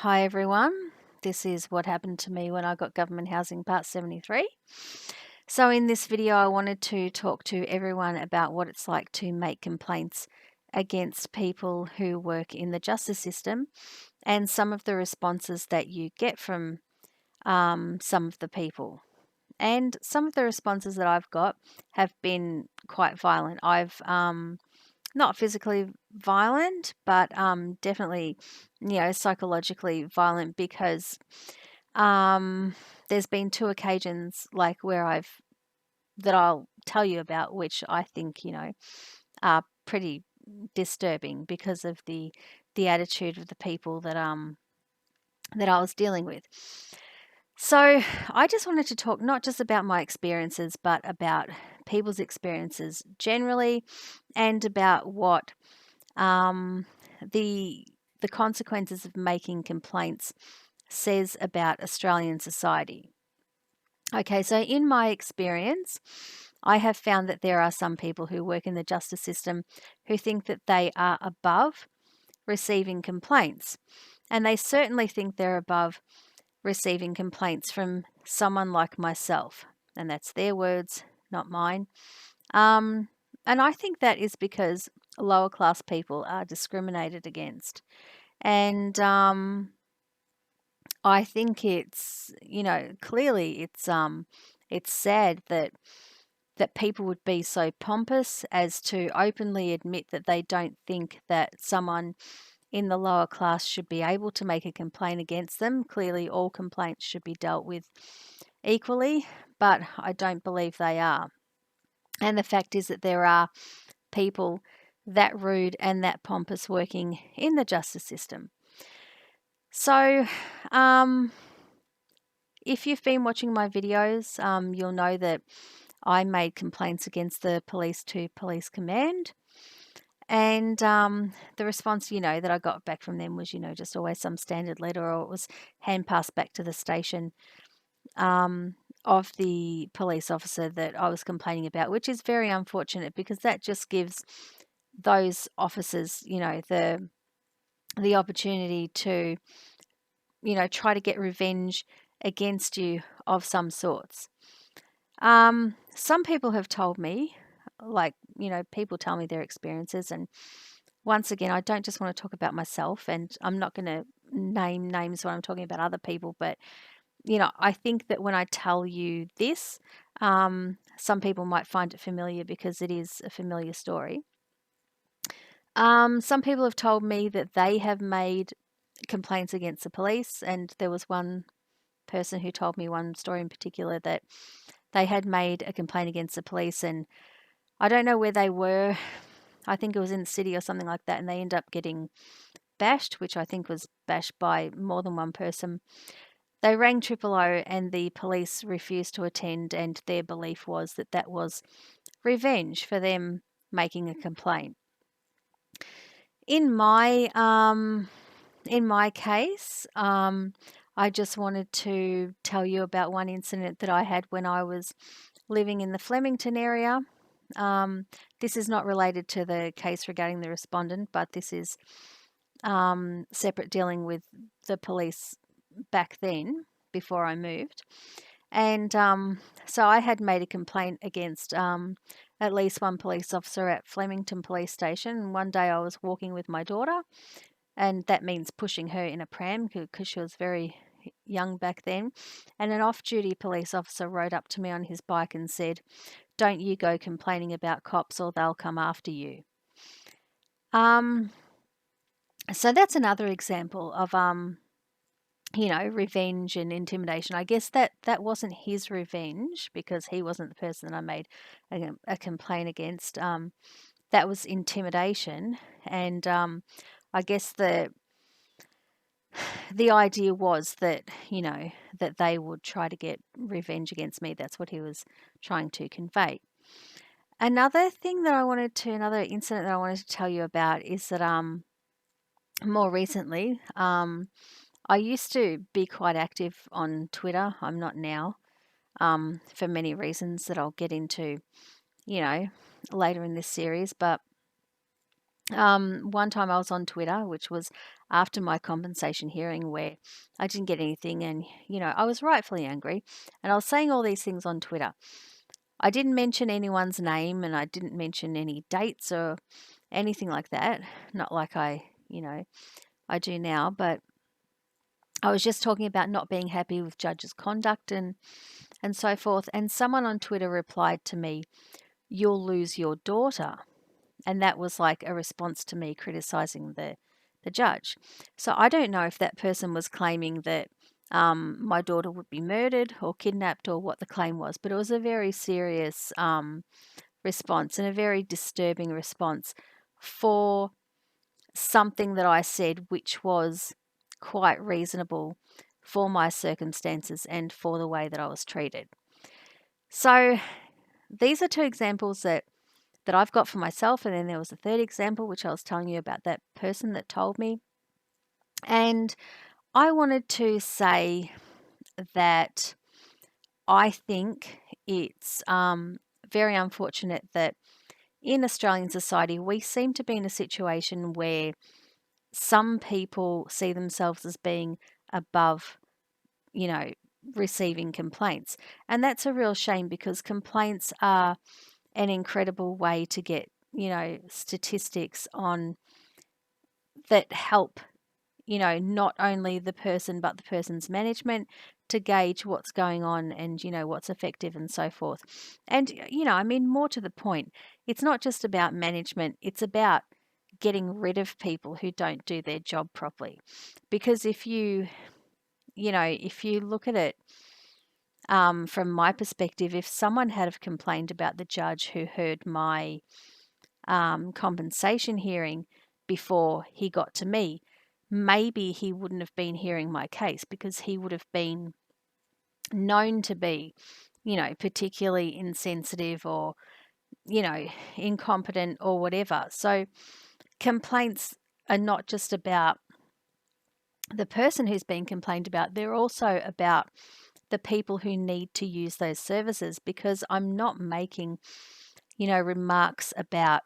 Hi everyone, this is what happened to me when I got government housing part 73. So in this video I wanted to talk to everyone about what it's like to make complaints against people who work in the justice system and some of the responses that you get from some of the people. And some of the responses that I've got have been quite violent. I've not physically violent, but definitely, psychologically violent because there's been two occasions like where that I'll tell you about, which I think, are pretty disturbing because of the attitude of the people that I was dealing with. So I just wanted to talk not just about my experiences, but about people's experiences generally, and about what um, the the consequences of making complaints says about Australian society. Okay, so in my experience, I have found that there are some people who work in the justice system who think that they are above receiving complaints. And they certainly think they're above receiving complaints from someone like myself. And that's their words, not mine. Um, and I think that is because lower class people are discriminated against. And I think it's, clearly it's sad that people would be so pompous as to openly admit that they don't think that someone in the lower class should be able to make a complaint against them. Clearly, all complaints should be dealt with equally, but I don't believe they are. And the fact is that there are people that rude and that pompous working in the justice system. So, if you've been watching my videos, you'll know that I made complaints against the police to police command. And the response, that I got back from them was, just always some standard letter, or it was hand passed back to the station of the police officer that I was complaining about, which is very unfortunate because that just gives those officers, the opportunity to, try to get revenge against you of some sorts. Some people have told me, like, people tell me their experiences. And once again, I don't just want to talk about myself, and I'm not going to name names when I'm talking about other people, but, I think that when I tell you this, some people might find it familiar because it is a familiar story. Some people have told me that they have made complaints against the police, and there was one person who told me one story in particular that they had made a complaint against the police, and I don't know where they were. I think it was in the city or something like that, and they ended up getting bashed, which I think was bashed by more than one person. They rang Triple O and the police refused to attend, and their belief was that that was revenge for them making a complaint. In my case, I just wanted to tell you about one incident that I had when I was living in the Flemington area. This is not related to the case regarding the respondent, but this is separate, dealing with the police back then before I moved. And so I had made a complaint against at least one police officer at Flemington Police Station. And one day I was walking with my daughter, and that means pushing her in a pram because she was very young back then. And an off-duty police officer rode up to me on his bike and said, "Don't you go complaining about cops or they'll come after you." So that's another example of revenge and intimidation. I guess that wasn't his revenge because he wasn't the person that I made a complaint against. That was intimidation, and I guess the idea was that that they would try to get revenge against me. That's what he was trying to convey. Another incident that I wanted to tell you about is that more recently, I used to be quite active on Twitter. I'm not now, for many reasons that I'll get into, later in this series. But One time I was on Twitter, which was after my compensation hearing, where I didn't get anything, and I was rightfully angry, and I was saying all these things on Twitter. I didn't mention anyone's name, and I didn't mention any dates or anything like that. Not like I do now, but I was just talking about not being happy with judges' conduct and so forth. And someone on Twitter replied to me, "You'll lose your daughter." And that was like a response to me criticizing the judge. So I don't know if that person was claiming that my daughter would be murdered or kidnapped or what the claim was, but it was a very serious response and a very disturbing response for something that I said, which was quite reasonable for my circumstances and for the way that I was treated. So these are two examples that I've got for myself. And then there was a third example, which I was telling you about that person that told me. And I wanted to say that I think it's very unfortunate that in Australian society, we seem to be in a situation where some people see themselves as being above, you know, receiving complaints. And that's a real shame because complaints are an incredible way to get, statistics on that help, not only the person but the person's management to gauge what's going on and, what's effective and so forth. And, more to the point, it's not just about management, it's about getting rid of people who don't do their job properly. Because if if you look at it from my perspective, if someone had have complained about the judge who heard my compensation hearing before he got to me, maybe he wouldn't have been hearing my case because he would have been known to be, particularly insensitive or, incompetent or whatever. So complaints are not just about the person who's being complained about, they're also about the people who need to use those services, because I'm not making, remarks about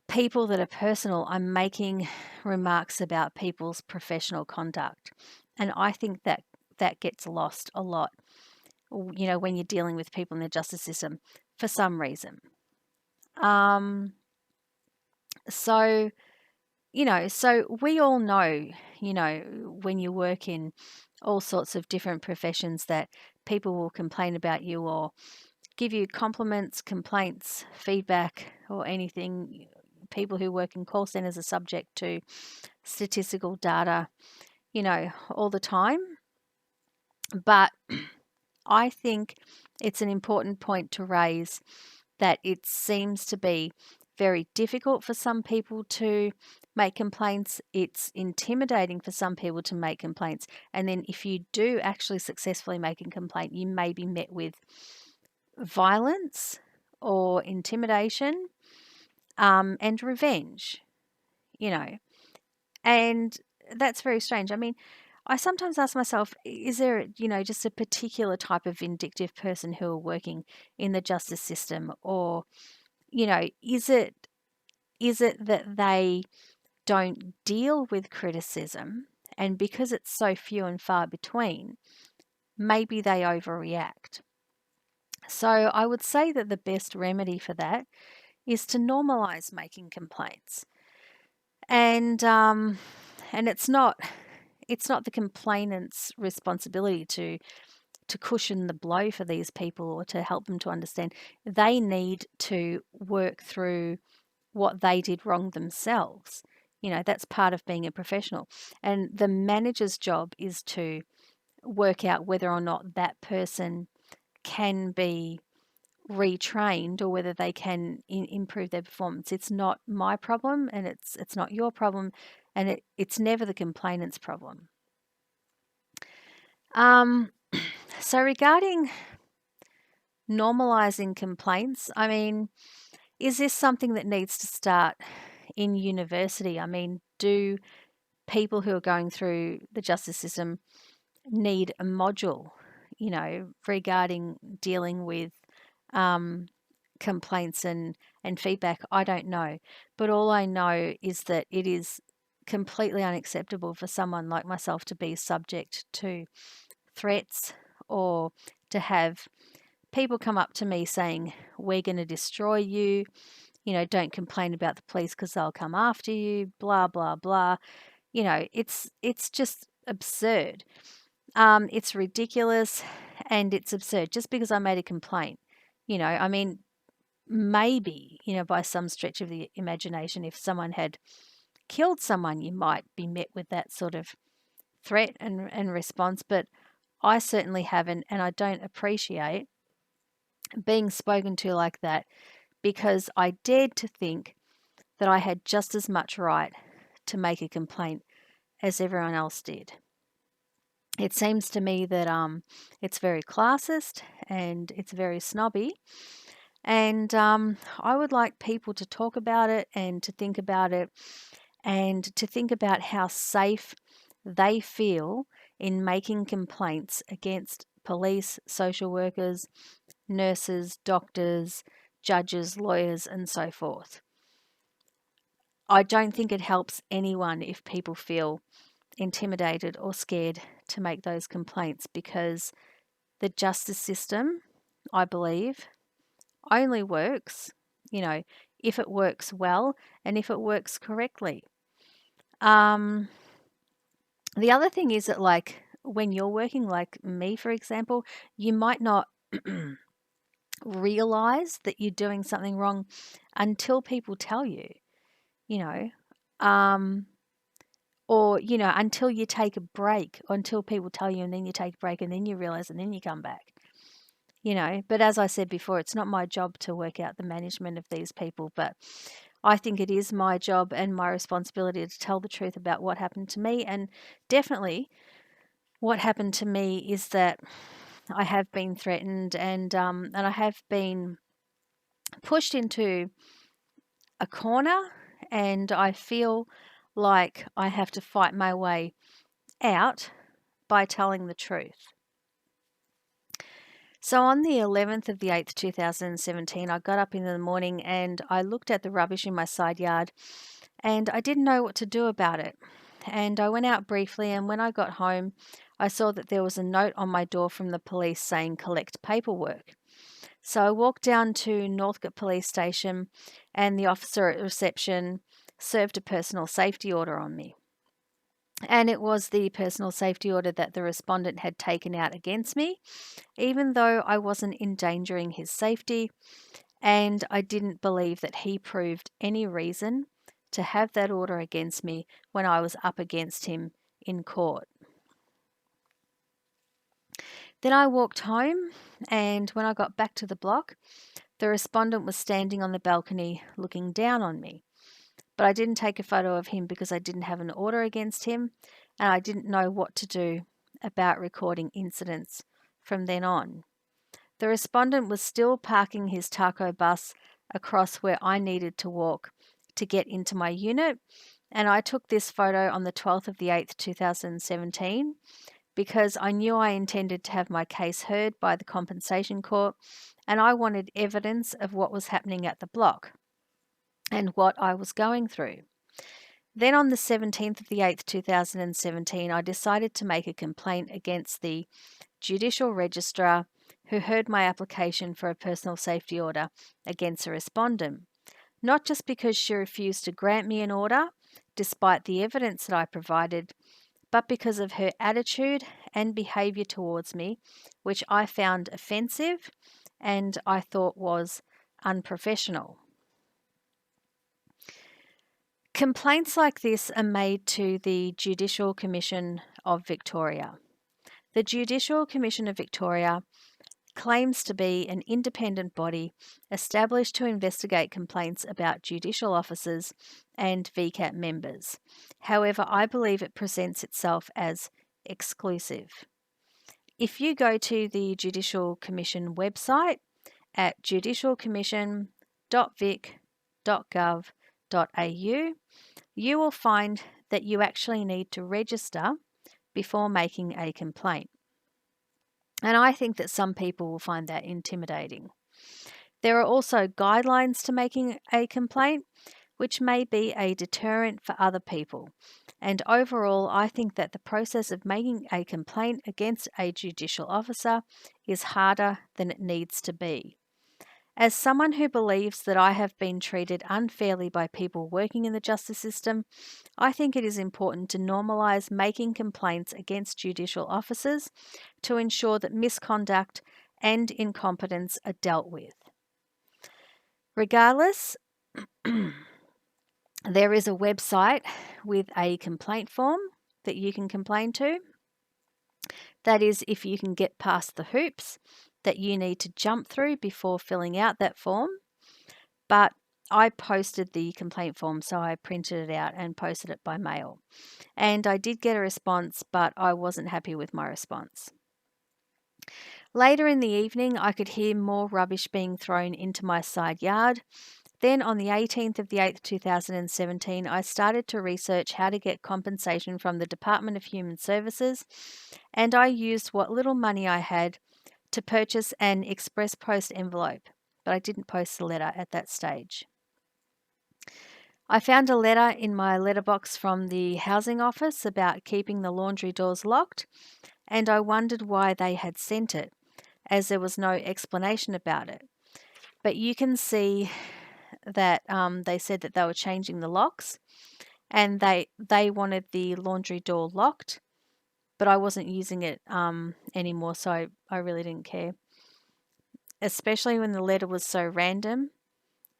people that are personal. I'm making remarks about people's professional conduct. And I think that that gets lost a lot, when you're dealing with people in the justice system for some reason. So, so we all know, when you work in all sorts of different professions that people will complain about you or give you compliments, complaints, feedback, or anything. People who work in call centers are subject to statistical data, all the time. But I think it's an important point to raise that it seems to be very difficult for some people to make complaints. It's intimidating for some people to make complaints. And then if you do actually successfully make a complaint, you may be met with violence or intimidation and revenge, and that's very strange. I mean, I sometimes ask myself, is there, just a particular type of vindictive person who are working in the justice system, or, is it that they don't deal with criticism, and because it's so few and far between, maybe they overreact. So I would say that the best remedy for that is to normalize making complaints. And it's not the complainant's responsibility to cushion the blow for these people or to help them to understand. They need to work through what they did wrong themselves. That's part of being a professional. And the manager's job is to work out whether or not that person can be retrained or whether they can improve their performance. It's not my problem, and it's not your problem, and it's never the complainant's problem. So regarding normalizing complaints, I mean, is this something that needs to start in university? I mean, do people who are going through the justice system need a module, regarding dealing with complaints and and feedback, I don't know. But all I know is that it is completely unacceptable for someone like myself to be subject to threats or to have people come up to me saying, we're going to destroy you, don't complain about the police because they'll come after you, blah, blah, blah. It's just absurd. It's ridiculous and it's absurd just because I made a complaint. I mean, maybe, by some stretch of the imagination, if someone had killed someone, you might be met with that sort of threat and response. But I certainly haven't, and I don't appreciate being spoken to like that because I dared to think that I had just as much right to make a complaint as everyone else did. It seems to me that it's very classist and it's very snobby. And I would like people to talk about it and to think about it and to think about how safe they feel in making complaints against police, social workers, nurses, doctors, judges, lawyers, and so forth. I don't think it helps anyone if people feel intimidated or scared to make those complaints because the justice system, I believe, only works, if it works well and if it works correctly. The other thing is that, like, when you're working, like me, for example, you might not realize that you're doing something wrong until people tell you, you know, um, or, until you take a break, or until people tell you and then you take a break and then you realize and then you come back. But as I said before, it's not my job to work out the management of these people, but I think it is my job and my responsibility to tell the truth about what happened to me. And definitely what happened to me is that I have been threatened and I have been pushed into a corner, and I feel like I have to fight my way out by telling the truth. So on the 11th of the 8th, 2017, I got up in the morning and I looked at the rubbish in my side yard and I didn't know what to do about it. And I went out briefly, and when I got home, I saw that there was a note on my door from the police saying collect paperwork. So I walked down to Northcote Police Station and the officer at reception served a personal safety order on me. And it was the personal safety order that the respondent had taken out against me, even though I wasn't endangering his safety, and I didn't believe that he proved any reason to have that order against me when I was up against him in court. Then I walked home, and when I got back to the block, the respondent was standing on the balcony looking down on me. But I didn't take a photo of him because I didn't have an order against him, and I didn't know what to do about recording incidents from then on. The respondent was still parking his taco bus across where I needed to walk to get into my unit, and I took this photo on the 12th of the 8th, 2017, because I knew I intended to have my case heard by the compensation court, and I wanted evidence of what was happening at the block and what I was going through. Then on the 17th of the 8th, 2017, I decided to make a complaint against the Judicial Registrar who heard my application for a personal safety order against a respondent, not just because she refused to grant me an order, despite the evidence that I provided, but because of her attitude and behaviour towards me, which I found offensive and I thought was unprofessional. Complaints like this are made to the Judicial Commission of Victoria. The Judicial Commission of Victoria claims to be an independent body established to investigate complaints about judicial officers and VCAT members. However, I believe it presents itself as exclusive. If you go to the Judicial Commission website at judicialcommission.vic.gov.au, you will find that you actually need to register before making a complaint. And I think that some people will find that intimidating. There are also guidelines to making a complaint, which may be a deterrent for other people. And overall, I think that the process of making a complaint against a judicial officer is harder than it needs to be. As someone who believes that I have been treated unfairly by people working in the justice system, I think it is important to normalise making complaints against judicial officers to ensure that misconduct and incompetence are dealt with. Regardless, there is a website with a complaint form that you can complain to. That is, if you can get past the hoops that you need to jump through before filling out that form. But I posted the complaint form, so I printed it out and posted it by mail. And I did get a response, but I wasn't happy with my response. Later in the evening, I could hear more rubbish being thrown into my side yard. Then on the 18th of the 8th, 2017, I started to research how to get compensation from the Department of Human Services, and I used what little money I had to purchase an express post envelope, but I didn't post the letter at that stage. I found a letter in my letterbox from the housing office about keeping the laundry doors locked, and I wondered why they had sent it, as there was no explanation about it. But you can see that they said that they were changing the locks, and they wanted the laundry door locked, but I wasn't using it anymore, so I really didn't care, especially when the letter was so random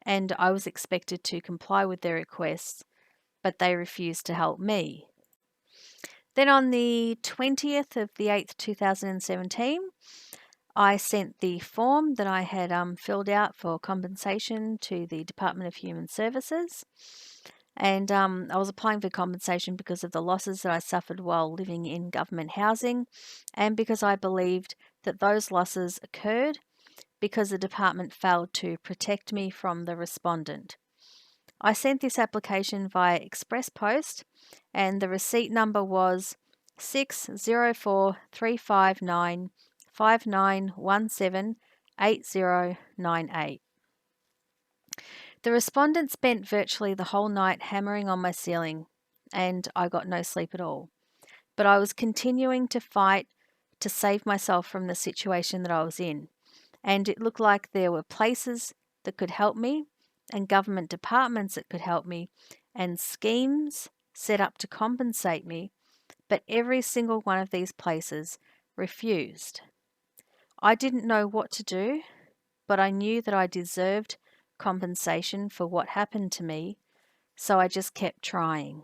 and I was expected to comply with their requests, but they refused to help me. Then on the 20th of the 8th, 2017, I sent the form that I had filled out for compensation to the Department of Human Services. And I was applying for compensation because of the losses that I suffered while living in government housing, and because I believed that those losses occurred because the department failed to protect me from the respondent. I sent this application via express post, and the receipt number was 60435959178098. The respondent spent virtually the whole night hammering on my ceiling, and I got no sleep at all. But I was continuing to fight to save myself from the situation that I was in, and it looked like there were places that could help me, and government departments that could help me, and schemes set up to compensate me, but every single one of these places refused. I didn't know what to do, but I knew that I deserved compensation for what happened to me, so I just kept trying.